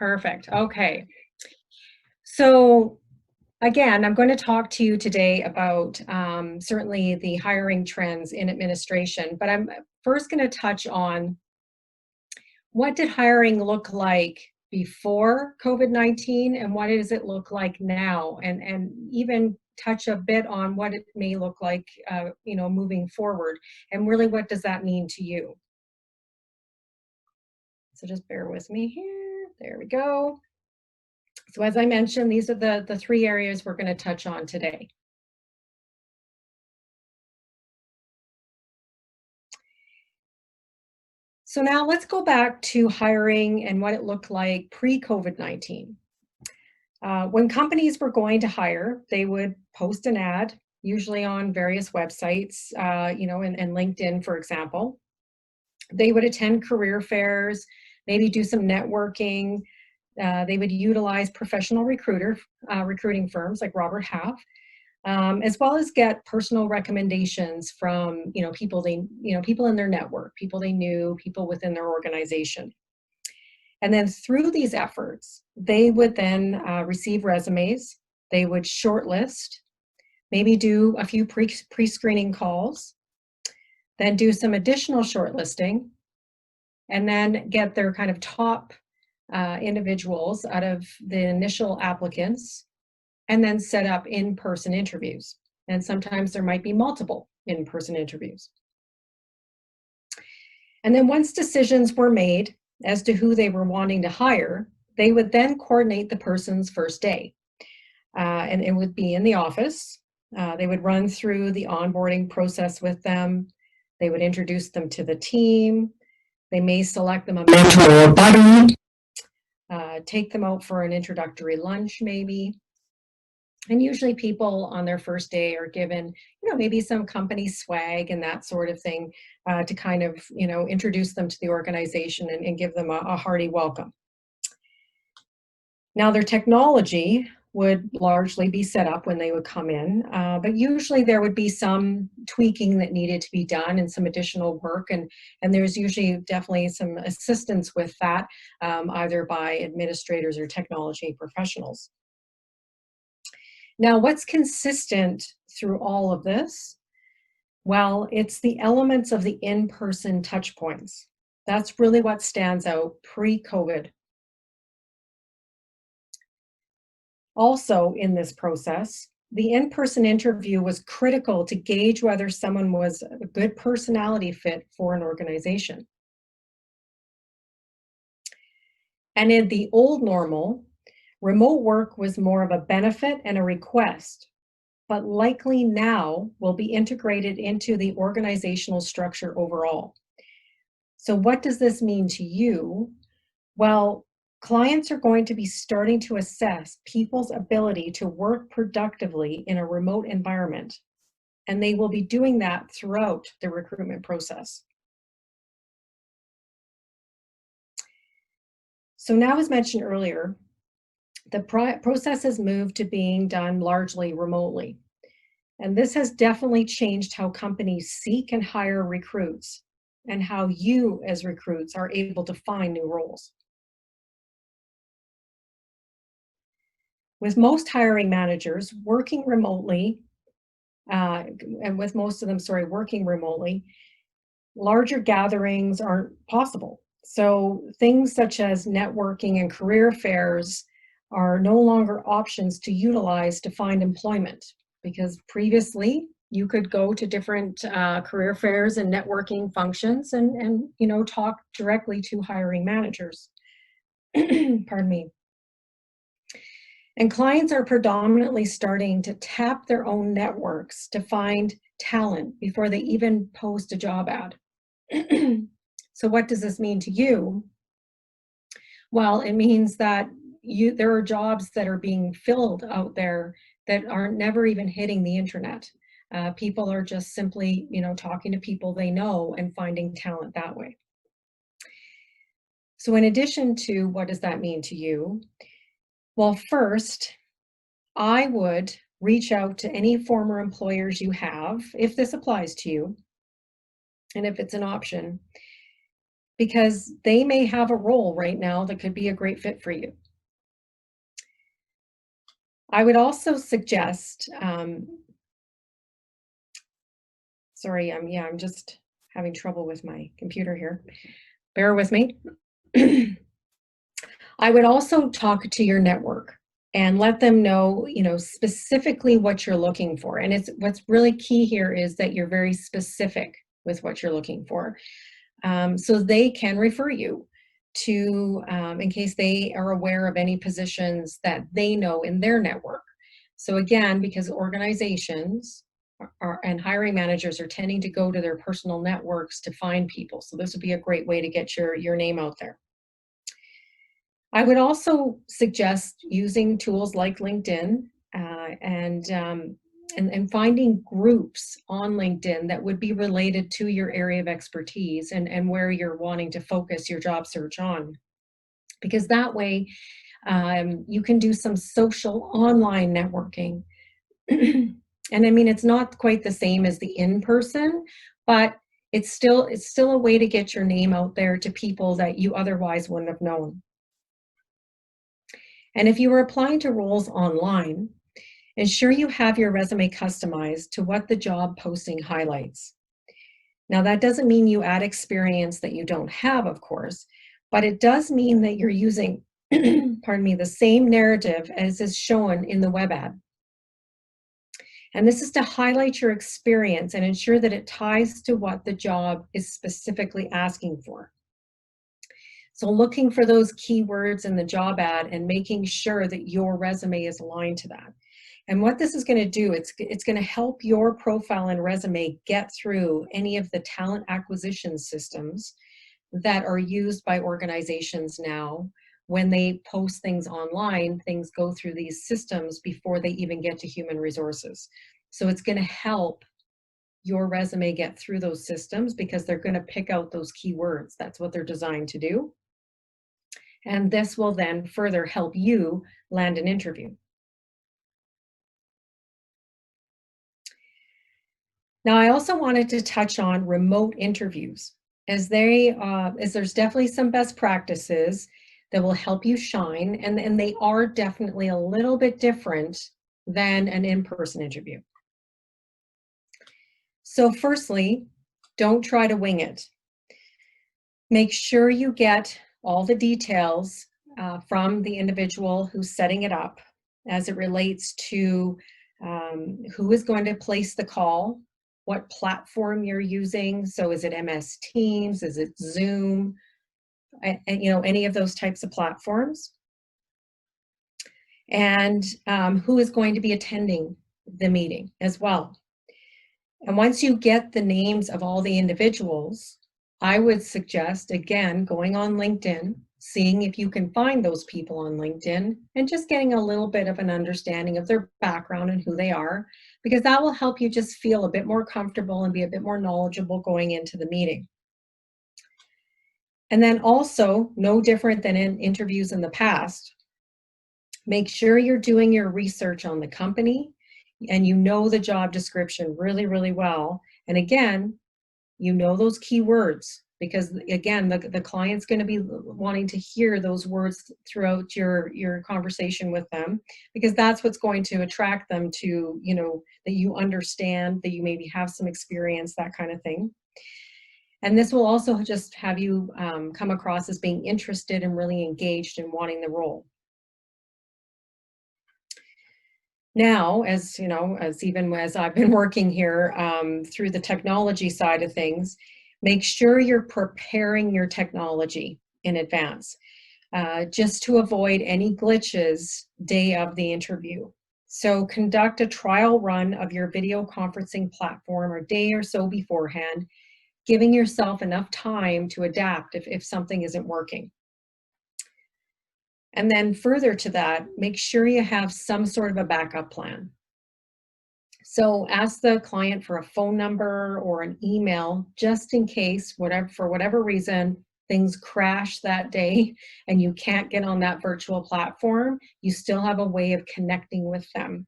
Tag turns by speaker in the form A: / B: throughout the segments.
A: Perfect. Okay. So again, I'm going to talk to you today about certainly the hiring trends in administration, but I'm first going to touch on what did hiring look like before COVID-19 and what does it look like now, and even touch a bit on what it may look like, moving forward, and really what does that mean to you. So just bear with me here. There we go. So as I mentioned, these are the three areas we're going to touch on today. So now let's go back to hiring and what it looked like pre-COVID-19. When companies were going to hire, they would post an ad, usually on various websites, and LinkedIn, for example. They would attend career fairs, maybe do some networking. They would utilize professional recruiting firms like Robert Half, as well as get personal recommendations from people people in their network, people they knew, people within their organization. And then through these efforts, they would then receive resumes. They would shortlist, maybe do a few pre-screening calls, then do some additional shortlisting, and then get their kind of top individuals out of the initial applicants, and then set up in-person interviews. And sometimes there might be multiple in-person interviews. And then once decisions were made as to who they were wanting to hire, they would then coordinate the person's first day. And it would be in the office. They would run through the onboarding process with them. They would introduce them to the team. They may select them a mentor or buddy, take them out for an introductory lunch maybe. And usually people on their first day are given, maybe some company swag and that sort of thing to kind of, introduce them to the organization and give them a hearty welcome. Now their technology would largely be set up when they would come in, but usually there would be some tweaking that needed to be done and some additional work, and there's usually definitely some assistance with that, either by administrators or technology professionals. Now, what's consistent through all of this? Well, it's the elements of the in-person touch points. That's really what stands out pre-COVID. Also in this process, the in-person interview was critical to gauge whether someone was a good personality fit for an organization. And in the old normal, remote work was more of a benefit and a request, but likely now will be integrated into the organizational structure overall. So what does this mean to you? Well, clients are going to be starting to assess people's ability to work productively in a remote environment, and they will be doing that throughout the recruitment process. So now, as mentioned earlier, the process has moved to being done largely remotely. And this has definitely changed how companies seek and hire recruits and how you as recruits are able to find new roles. With most hiring managers working remotely, and with most of them, working remotely, larger gatherings aren't possible. So things such as networking and career fairs are no longer options to utilize to find employment, because previously you could go to different career fairs and networking functions and talk directly to hiring managers. Pardon me. And clients are predominantly starting to tap their own networks to find talent before they even post a job ad. So what does this mean to you? Well, it means that there are jobs that are being filled out there that are never even hitting the internet. People are just simply, talking to people they know and finding talent that way. So in addition to what does that mean to you? Well, first, I would reach out to any former employers you have, if this applies to you, and if it's an option, because they may have a role right now that could be a great fit for you. I would also suggest, sorry, I'm just having trouble with my computer here. Bear with me. I would also talk to your network and let them know, specifically what you're looking for. And what's really key here is that you're very specific with what you're looking for. So they can refer you to, in case they are aware of any positions that they know in their network. So again, because organizations and hiring managers are tending to go to their personal networks to find people. So this would be a great way to get your name out there. I would also suggest using tools like LinkedIn and finding groups on LinkedIn that would be related to your area of expertise and where you're wanting to focus your job search on. Because that way you can do some social online networking. And I mean, it's not quite the same as the in-person, but it's still a way to get your name out there to people that you otherwise wouldn't have known. And if you are applying to roles online, ensure you have your resume customized to what the job posting highlights. Now, that doesn't mean you add experience that you don't have, of course, but it does mean that you're using, pardon me, the same narrative as is shown in the web ad. And this is to highlight your experience and ensure that it ties to what the job is specifically asking for. So looking for those keywords in the job ad and making sure that your resume is aligned to that. And what this is going to do, it's going to help your profile and resume get through any of the talent acquisition systems that are used by organizations now. When they post things online, things go through these systems before they even get to human resources. So it's going to help your resume get through those systems because they're going to pick out those keywords. That's what they're designed to do. And this will then further help you land an interview. Now, I also wanted to touch on remote interviews, as there's definitely some best practices that will help you shine, and they are definitely a little bit different than an in-person interview. So firstly, don't try to wing it. Make sure you get all the details from the individual who's setting it up as it relates to who is going to place the call, what platform you're using. So is it MS Teams? Is it Zoom? And any of those types of platforms. And who is going to be attending the meeting as well. And once you get the names of all the individuals, I would suggest, again, going on LinkedIn, seeing if you can find those people on LinkedIn, and just getting a little bit of an understanding of their background and who they are, because that will help you just feel a bit more comfortable and be a bit more knowledgeable going into the meeting. And then also, no different than in interviews in the past, make sure you're doing your research on the company and you know the job description really, really well. And again, you know those keywords, because again, the client's going to be wanting to hear those words throughout your conversation with them, because that's what's going to attract them to, that you understand, that you maybe have some experience, that kind of thing. And this will also just have you come across as being interested and really engaged in wanting the role. Now, as even as I've been working here through the technology side of things, make sure you're preparing your technology in advance, just to avoid any glitches day of the interview. So conduct a trial run of your video conferencing platform a day or so beforehand, giving yourself enough time to adapt if something isn't working. And then further to that, make sure you have some sort of a backup plan. So ask the client for a phone number or an email, just in case, for whatever reason, things crash that day and you can't get on that virtual platform, you still have a way of connecting with them.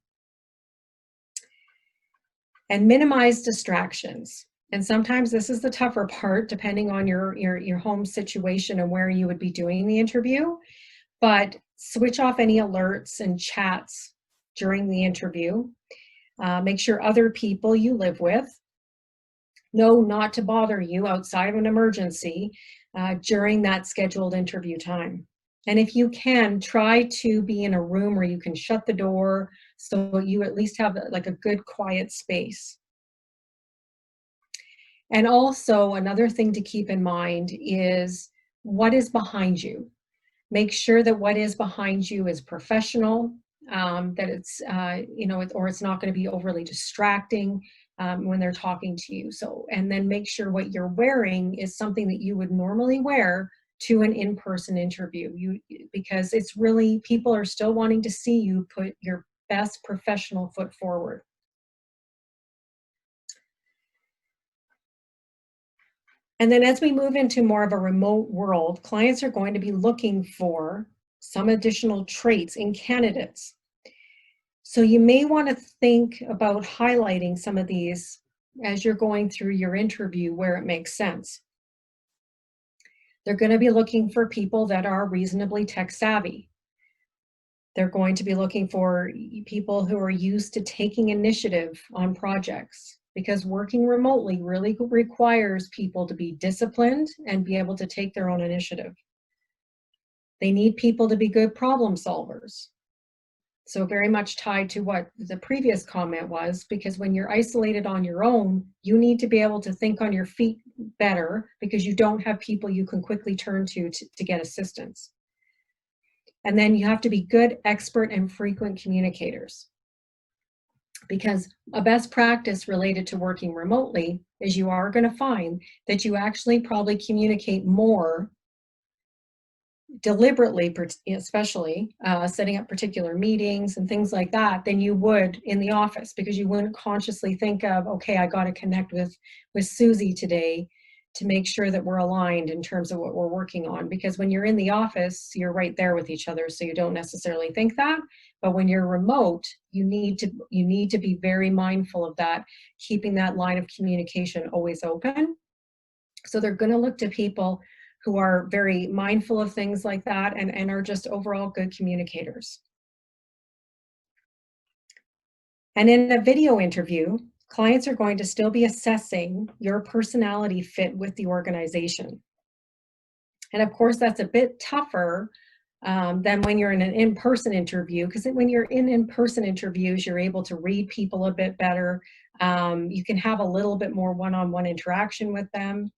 A: And minimize distractions. And sometimes this is the tougher part, depending on your home situation and where you would be doing the interview. But switch off any alerts and chats during the interview. Make sure other people you live with know not to bother you outside of an emergency during that scheduled interview time. And if you can, try to be in a room where you can shut the door so you at least have like a good quiet space. And also another thing to keep in mind is what is behind you. Make sure that what is behind you is professional, that it's, or it's not going to be overly distracting when they're talking to you. So, and then make sure what you're wearing is something that you would normally wear to an in-person interview. Because it's really, people are still wanting to see you put your best professional foot forward. And then as we move into more of a remote world, clients are going to be looking for some additional traits in candidates. So you may want to think about highlighting some of these as you're going through your interview where it makes sense. They're going to be looking for people that are reasonably tech savvy. They're going to be looking for people who are used to taking initiative on projects, because working remotely really requires people to be disciplined and be able to take their own initiative. They need people to be good problem solvers. So very much tied to what the previous comment was, because when you're isolated on your own, you need to be able to think on your feet better because you don't have people you can quickly turn to get assistance. And then you have to be good, expert, and frequent communicators. Because a best practice related to working remotely is you are going to find that you actually probably communicate more deliberately, especially setting up particular meetings and things like that, than you would in the office, because you wouldn't consciously think of, okay, I got to connect with Susie today to make sure that we're aligned in terms of what we're working on. Because when you're in the office, you're right there with each other, so you don't necessarily think that. But when you're remote, you need to be very mindful of that, keeping that line of communication always open. So they're going to look to people who are very mindful of things like that and are just overall good communicators. And in a video interview, clients are going to still be assessing your personality fit with the organization. And of course, that's a bit tougher than when you're in an in-person interview, because when you're in in-person interviews, you're able to read people a bit better. You can have a little bit more one-on-one interaction with them.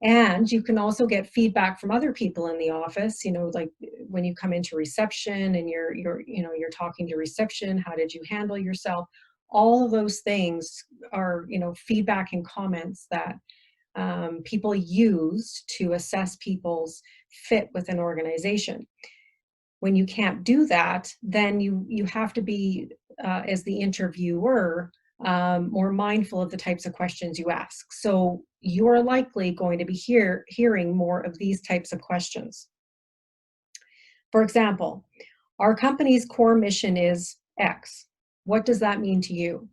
A: And you can also get feedback from other people in the office, like when you come into reception and you're talking to reception, how did you handle yourself? All of those things are, feedback and comments that people use to assess people's fit with an organization. When you can't do that, then you have to be, as the interviewer, more mindful of the types of questions you ask. So you're likely going to be hearing more of these types of questions. For example, our company's core mission is X. What does that mean to you?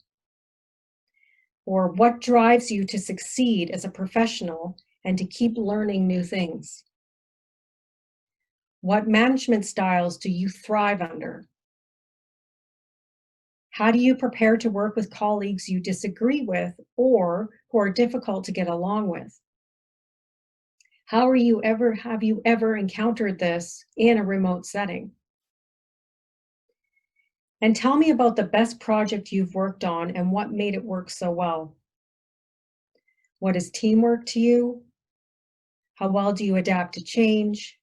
A: Or what drives you to succeed as a professional and to keep learning new things? What management styles do you thrive under? How do you prepare to work with colleagues you disagree with or who are difficult to get along with? Have you ever encountered this in a remote setting? And tell me about the best project you've worked on and what made it work so well. What is teamwork to you? How well do you adapt to change?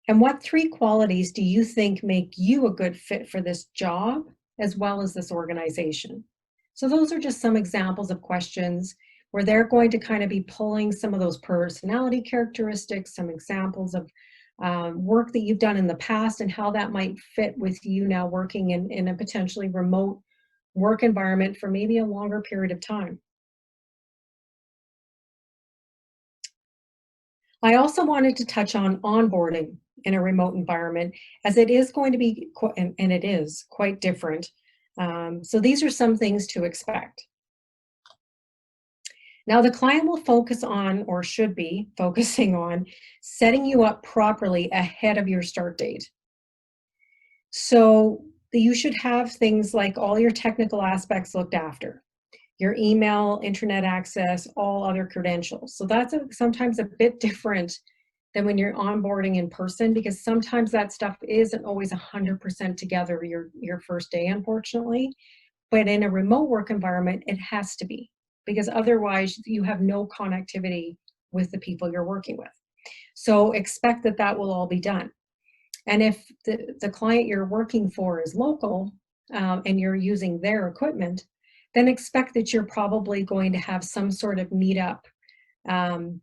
A: And what 3 qualities do you think make you a good fit for this job as well as this organization? So those are just some examples of questions where they're going to kind of be pulling some of those personality characteristics, some examples of work that you've done in the past and how that might fit with you now working in a potentially remote work environment for maybe a longer period of time. I also wanted to touch on onboarding in a remote environment, as it is going to be, and it is quite different. So these are some things to expect. Now, the client will focus on, or should be focusing on, setting you up properly ahead of your start date. So you should have things like all your technical aspects looked after, your email, internet access, all other credentials. So that's sometimes a bit different than when you're onboarding in person, because sometimes that stuff isn't always 100% together your first day, unfortunately. But in a remote work environment, it has to be, because otherwise you have no connectivity with the people you're working with. So expect that that will all be done. And if the client you're working for is local, and you're using their equipment, then expect that you're probably going to have some sort of meetup um,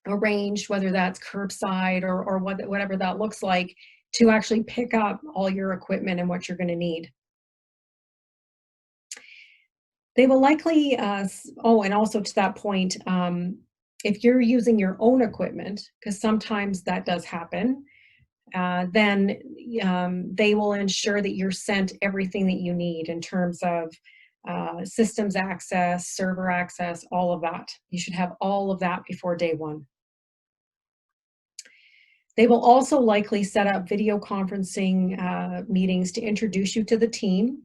A: arranged, whether that's curbside or whatever that looks like, to actually pick up all your equipment and what you're going to need. They will likely, oh, and also to that point, if you're using your own equipment, because sometimes that does happen, then they will ensure that you're sent everything that you need in terms of systems access, server access, all of that. You should have all of that before day one. They will also likely set up video conferencing meetings to introduce you to the team.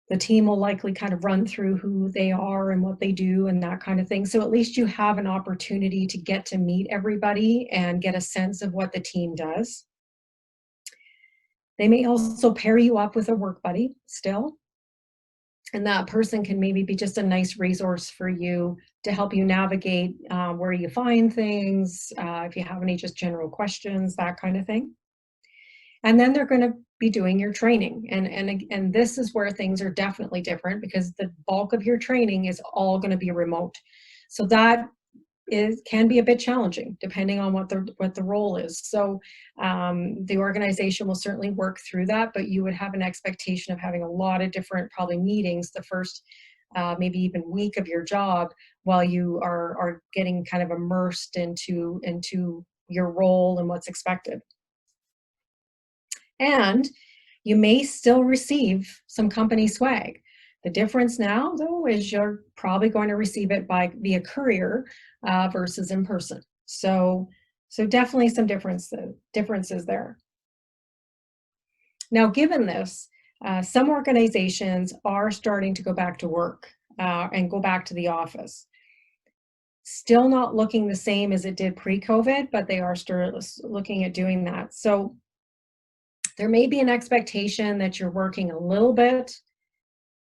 A: The team will likely kind of run through who they are and what they do and that kind of thing. So at least you have an opportunity to get to meet everybody and get a sense of what the team does. They may also pair you up with a work buddy still, and that person can maybe be just a nice resource for you to help you navigate where you find things, if you have any just general questions, that kind of thing. And then they're going to be doing your training. And this is where things are definitely different, because the bulk of your training is all going to be remote. So that can be a bit challenging depending on what the role is. So the organization will certainly work through that, but you would have an expectation of having a lot of different probably meetings the first maybe even week of your job, while you are getting kind of immersed into your role and what's expected. And you may still receive some company swag. The difference now, though, is you're probably going to receive it via courier versus in person. So definitely some differences there. Now, given this, some organizations are starting to go back to work and go back to the office. Still not looking the same as it did pre-COVID, but they are still looking at doing that. So there may be an expectation that you're working a little bit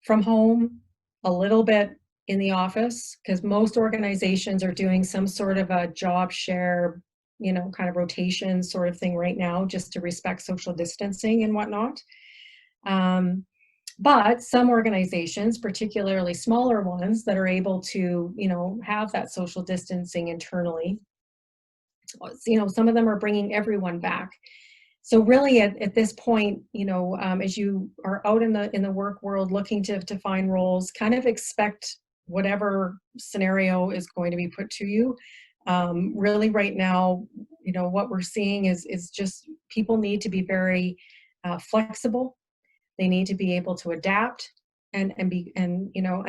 A: from home, a little bit in the office, because most organizations are doing some sort of a job share, kind of rotation sort of thing right now, just to respect social distancing and whatnot. But some organizations, particularly smaller ones that are able to, have that social distancing internally, some of them are bringing everyone back. So really at this point, as you are out in the work world looking to find roles, kind of expect whatever scenario is going to be put to you. Really right now, what we're seeing is just people need to be very flexible. They need to be able to adapt and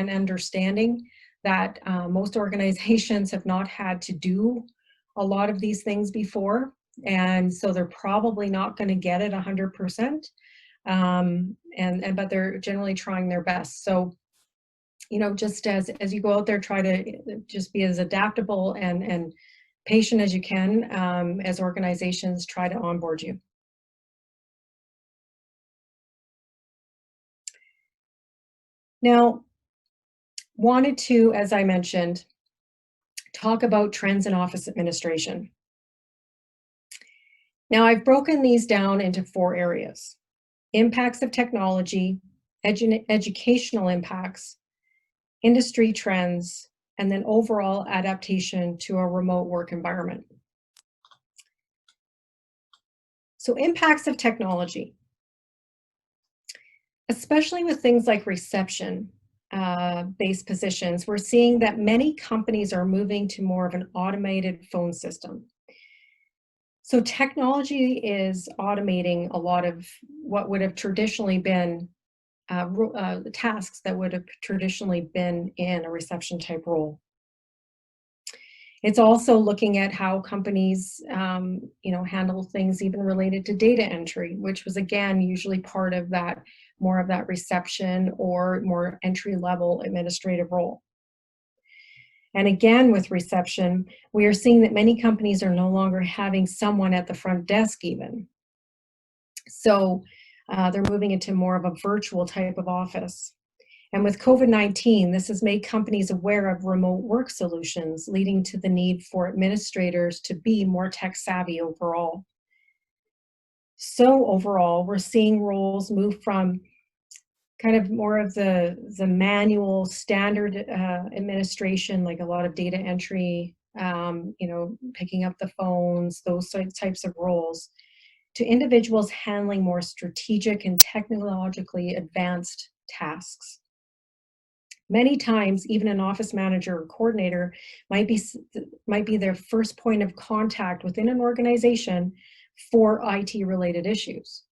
A: understanding that most organizations have not had to do a lot of these things before. And so they're probably not going to get it 100%. But they're generally trying their best. So, just as you go out there, try to just be as adaptable and patient as you can as organizations try to onboard you. Now, wanted to, as I mentioned, talk about trends in office administration. Now, I've broken these down into 4 areas: impacts of technology, educational impacts, industry trends, and then overall adaptation to a remote work environment. So impacts of technology, especially with things like reception based positions, we're seeing that many companies are moving to more of an automated phone system. So technology is automating a lot of what would have traditionally been the tasks that would have traditionally been in a reception type role. It's also looking at how companies, handle things even related to data entry, which was again usually part of that, more of that reception or more entry level administrative role. And again, with reception, we are seeing that many companies are no longer having someone at the front desk even. So they're moving into more of a virtual type of office. And with COVID-19, this has made companies aware of remote work solutions, leading to the need for administrators to be more tech savvy overall. So overall, we're seeing roles move from kind of more of the manual standard administration, like a lot of data entry, picking up the phones, those types of roles, to individuals handling more strategic and technologically advanced tasks. Many times, even an office manager or coordinator might be their first point of contact within an organization for IT related issues.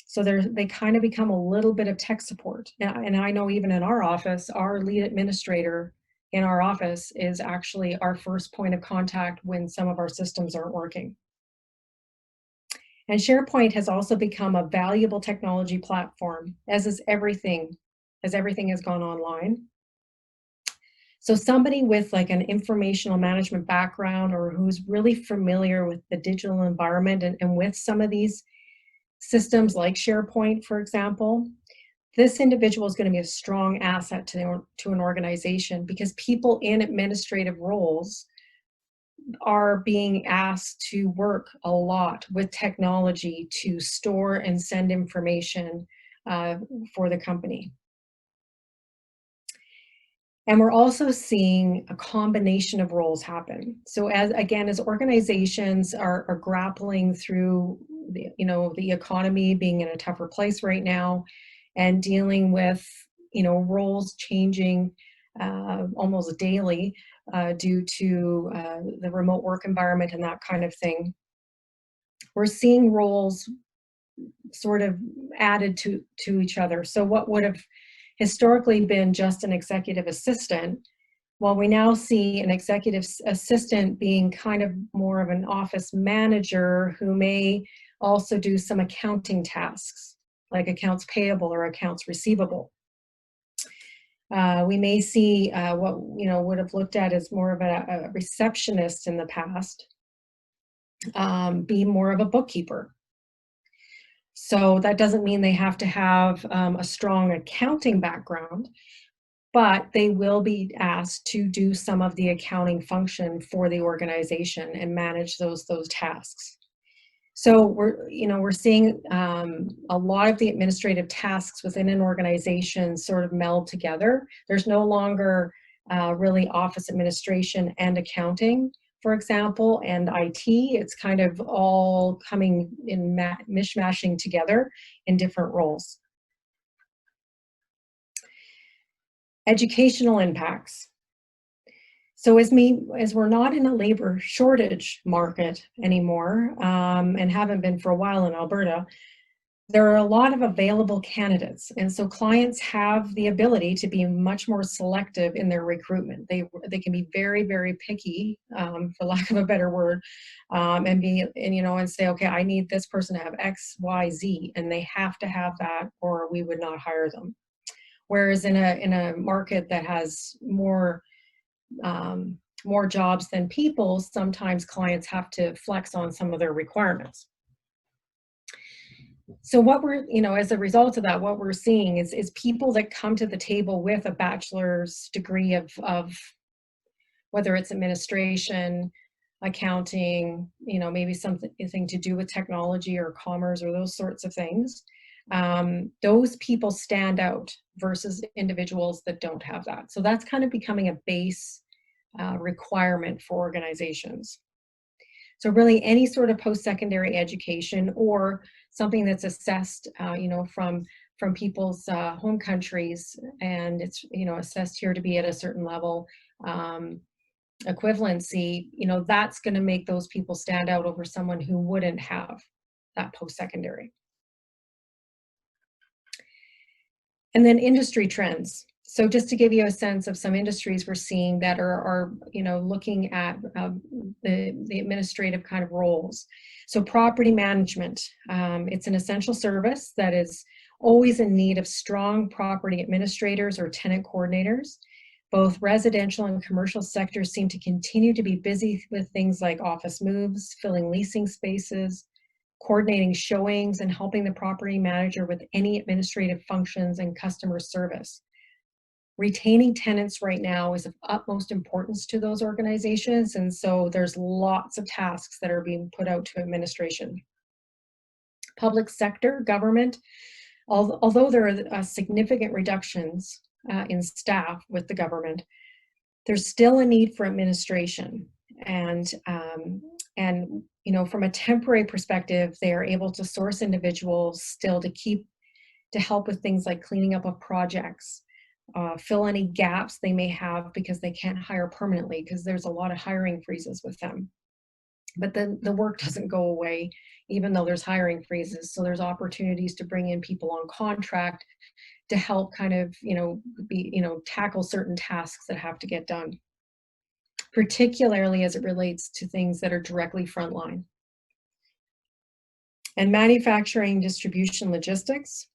A: So they kind of become a little bit of tech support. And I know even in our office, our lead administrator in our office is actually our first point of contact when some of our systems aren't working. And SharePoint has also become a valuable technology platform, as everything has gone online. So somebody with like an informational management background, or who's really familiar with the digital environment and with some of these systems like SharePoint, for example, this individual is going to be a strong asset to an organization, because people in administrative roles are being asked to work a lot with technology to store and send information for the company. And we're also seeing a combination of roles happen. So as organizations are grappling through the economy being in a tougher place right now, and dealing with roles changing almost daily due to the remote work environment and that kind of thing, we're seeing roles sort of added to each other. So what would have historically been just an executive assistant, well, we now see an executive assistant being kind of more of an office manager who may also do some accounting tasks, like accounts payable or accounts receivable. We may see what would have looked at as more of a receptionist in the past be more of a bookkeeper. So that doesn't mean they have to have a strong accounting background, but they will be asked to do some of the accounting function for the organization and manage those tasks. So we're seeing a lot of the administrative tasks within an organization sort of meld together. There's no longer really office administration and accounting, for example, and IT. It's kind of all coming in mishmashing together in different roles. Educational impacts. So as we're not in a labor shortage market anymore, and haven't been for a while in Alberta, there are a lot of available candidates. And so clients have the ability to be much more selective in their recruitment. They can be very, very picky, for lack of a better word, and say, okay, I need this person to have X, Y, Z, and they have to have that or we would not hire them. Whereas in a market that has more jobs than people, sometimes clients have to flex on some of their requirements. So what as a result of that, what we're seeing is people that come to the table with a bachelor's degree of whether it's administration, accounting, maybe something to do with technology or commerce or those sorts of things. Those people stand out versus individuals that don't have that. So that's kind of becoming a base requirement for organizations. So really any sort of post-secondary education or something that's assessed, from people's home countries, and it's, assessed here to be at a certain level, equivalency, that's going to make those people stand out over someone who wouldn't have that post-secondary. And then industry trends. So just to give you a sense of some industries we're seeing that are looking at the administrative kind of roles. So property management, it's an essential service that is always in need of strong property administrators or tenant coordinators. Both residential and commercial sectors seem to continue to be busy with things like office moves, filling leasing spaces, coordinating showings, and helping the property manager with any administrative functions and customer service. Retaining tenants right now is of utmost importance to those organizations, and so there's lots of tasks that are being put out to administration. Public sector, government, although there are significant reductions in staff with the government, there's still a need for administration. And from a temporary perspective, they are able to source individuals still to help with things like cleaning up of projects, fill any gaps they may have because they can't hire permanently because there's a lot of hiring freezes with them. But then the work doesn't go away even though there's hiring freezes. So there's opportunities to bring in people on contract to help kind of, tackle certain tasks that have to get done, particularly as it relates to things that are directly frontline. And manufacturing, distribution, logistics,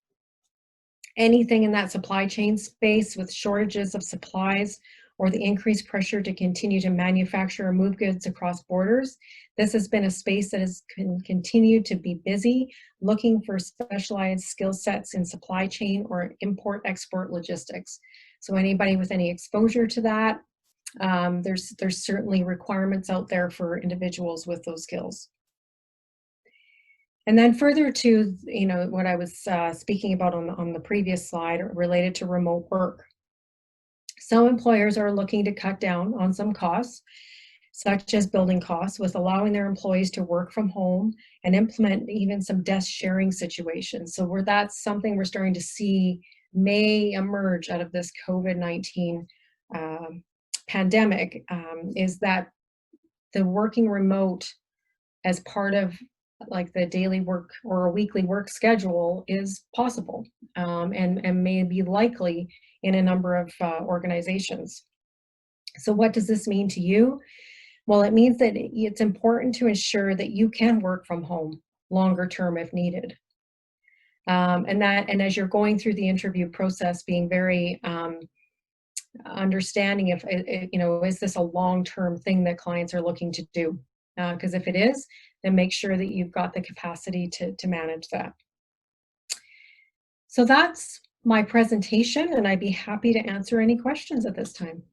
A: anything in that supply chain space with shortages of supplies or the increased pressure to continue to manufacture or move goods across borders. This has been a space that has continued to be busy, looking for specialized skill sets in supply chain or import-export logistics. So anybody with any exposure to that, there's certainly requirements out there for individuals with those skills. And then further to what I was speaking about on the previous slide related to remote work. Some employers are looking to cut down on some costs, such as building costs, with allowing their employees to work from home and implement even some desk sharing situations. So that's something we're starting to see may emerge out of this COVID-19 pandemic, is that the working remote as part of like the daily work or a weekly work schedule is possible, and may be likely in a number of organizations. So what does this mean to you? Well, it means that it's important to ensure that you can work from home longer term if needed. And as you're going through the interview process, being very understanding if, is this a long-term thing that clients are looking to do? Because if it is, then make sure that you've got the capacity to manage that. So that's my presentation, and I'd be happy to answer any questions at this time.